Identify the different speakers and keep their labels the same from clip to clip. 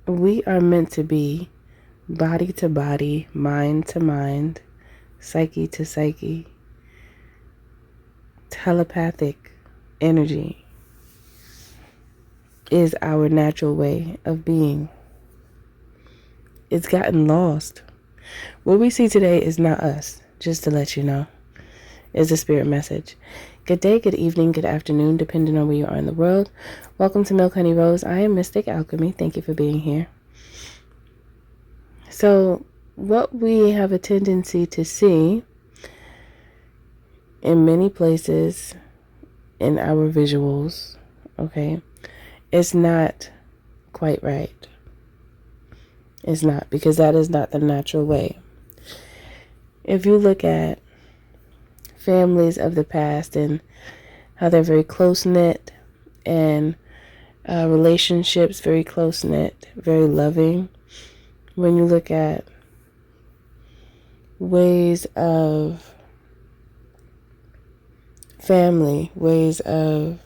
Speaker 1: we are meant to be body to body, mind to mind, psyche to psyche, telepathic energy is our natural way of being. It's gotten lost. What we see today is not us, just to let you know. It's a spirit message. Good day, good evening, good afternoon, depending on where you are in the world. Welcome to Milk Honey Rose. I am Mystic Alchemy. Thank you for being here. So, what we have a tendency to see in many places in our visuals, okay, it's not quite right. It's not, because that is not the natural way. If you look at families of the past and how they're very close-knit and relationships very close-knit, very loving, when you look at ways of family, ways of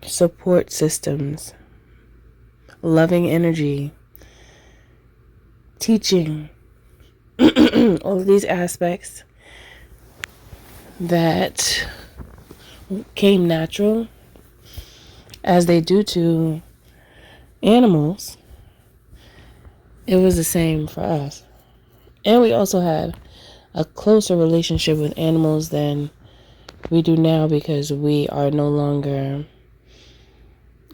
Speaker 1: support systems, loving energy, teaching, all of these aspects that came natural as they do to animals, it was the same for us. And we also had a closer relationship with animals than we do now, because we are no longer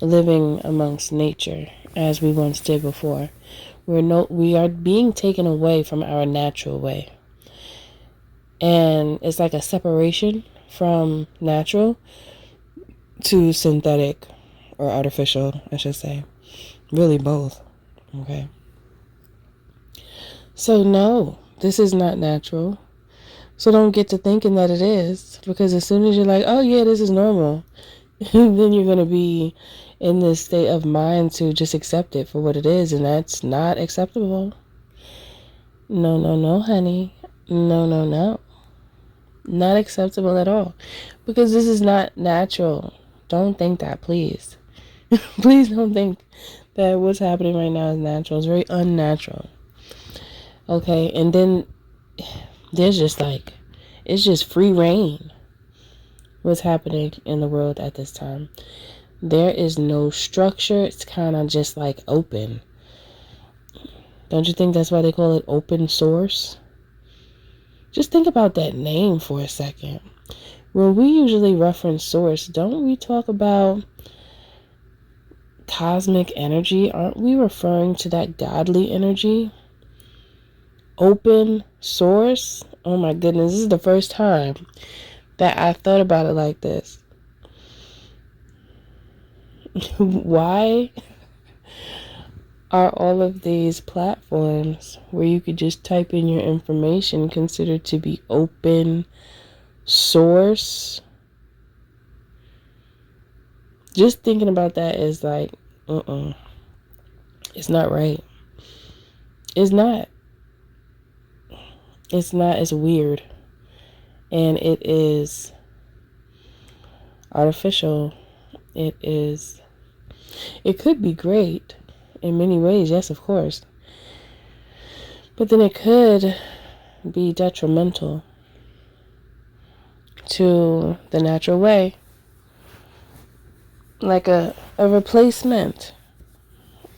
Speaker 1: living amongst nature as we once did before. We are being taken away from our natural way. And it's like a separation from natural to synthetic, or artificial, I should say. Really both. Okay. So no, this is not natural. So don't get to thinking that it is, because as soon as you're like, oh yeah, this is normal, then you're going to be in this state of mind to just accept it for what it is, and that's not acceptable. No, no, no, honey. No, no, no. Not acceptable at all, because this is not natural. Don't think that, please. Please don't think that what's happening right now is natural. It's very unnatural. Okay, and then there's just it's just free reign what's happening in the world at this time. There is no structure. It's kind of just like open. Don't you think that's why they call it open source? Just think about that name for a second. When we usually reference source, don't we talk about cosmic energy? Aren't we referring to that godly energy? Open source? Oh my goodness, this is the first time that I thought about it like this. Why are all of these platforms where you could just type in your information considered to be open source? Just thinking about that is like, it's not right. It's not. It's not. It's weird. And it is artificial. It could be great in many ways, yes, of course. But then it could be detrimental to the natural way. Like a replacement,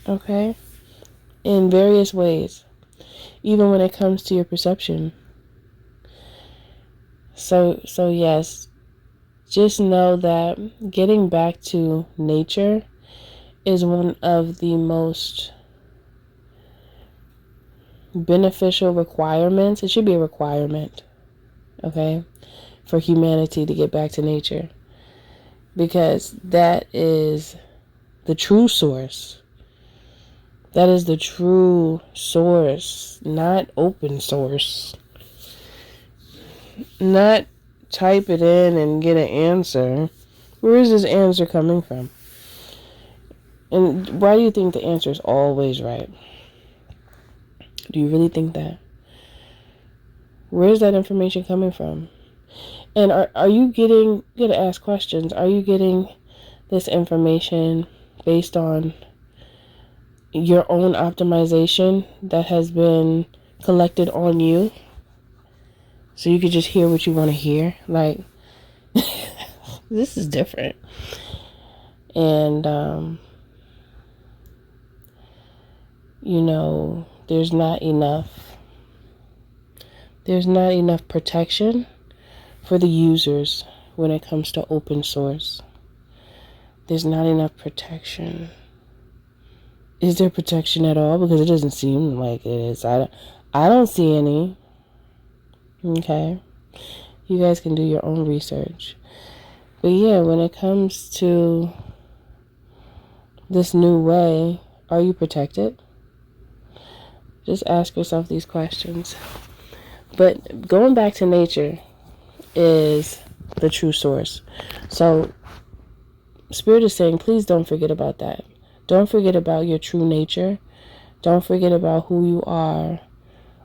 Speaker 1: okay? In various ways. Even when it comes to your perception. So yes, just know that getting back to nature is one of the most beneficial requirements. It should be a requirement, okay, for humanity to get back to nature, because that is the true source. That is the true source, not open source. Not type it in and get an answer. Where is this answer coming from? And why do you think the answer is always right? Do you really think that? Where is that information coming from? And are you getting, you gotta ask questions, are you getting this information based on your own optimization that has been collected on you, so you could just hear what you want to hear. Like, this is different. And, you know, there's not enough protection for the users when it comes to open source. There's not enough protection. Is there protection at all? Because it doesn't seem like it is. I don't see any. Okay. You guys can do your own research. But yeah, when it comes to this new way, are you protected? Just ask yourself these questions. But going back to nature is the true source. So Spirit is saying, please don't forget about that. Don't forget about your true nature. Don't forget about who you are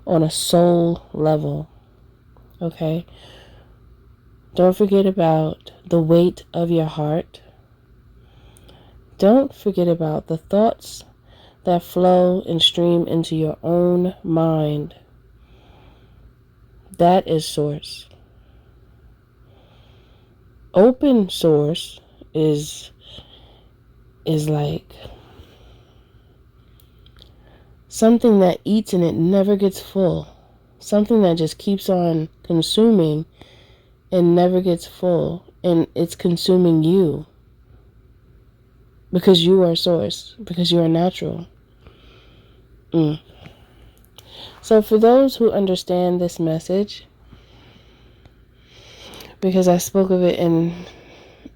Speaker 1: on a soul level. Okay? Don't forget about the weight of your heart. Don't forget about the thoughts that flow and stream into your own mind. That is source. Open source is like something that eats and it never gets full. Something that just keeps on consuming and never gets full. And it's consuming you. Because you are source. Because you are natural. So for those who understand this message, because I spoke of it in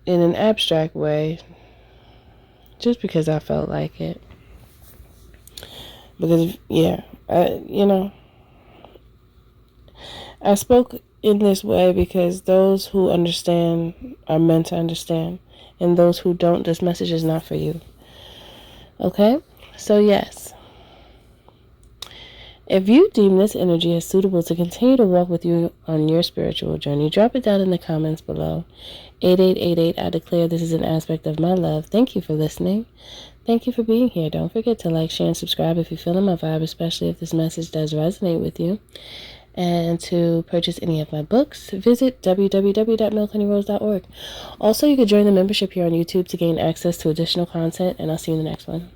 Speaker 1: an abstract way, just because I felt like it. Because, yeah, I spoke in this way because those who understand are meant to understand. And those who don't, this message is not for you. Okay? So, yes. If you deem this energy as suitable to continue to walk with you on your spiritual journey, drop it down in the comments below. 8888, I declare this is an aspect of my love. Thank you for listening. Thank you for being here. Don't forget to like, share, and subscribe if you feel in my vibe, especially if this message does resonate with you. And to purchase any of my books, visit www.milkhoneyRose.org. Also, you can join the membership here on YouTube to gain access to additional content, and I'll see you in the next one.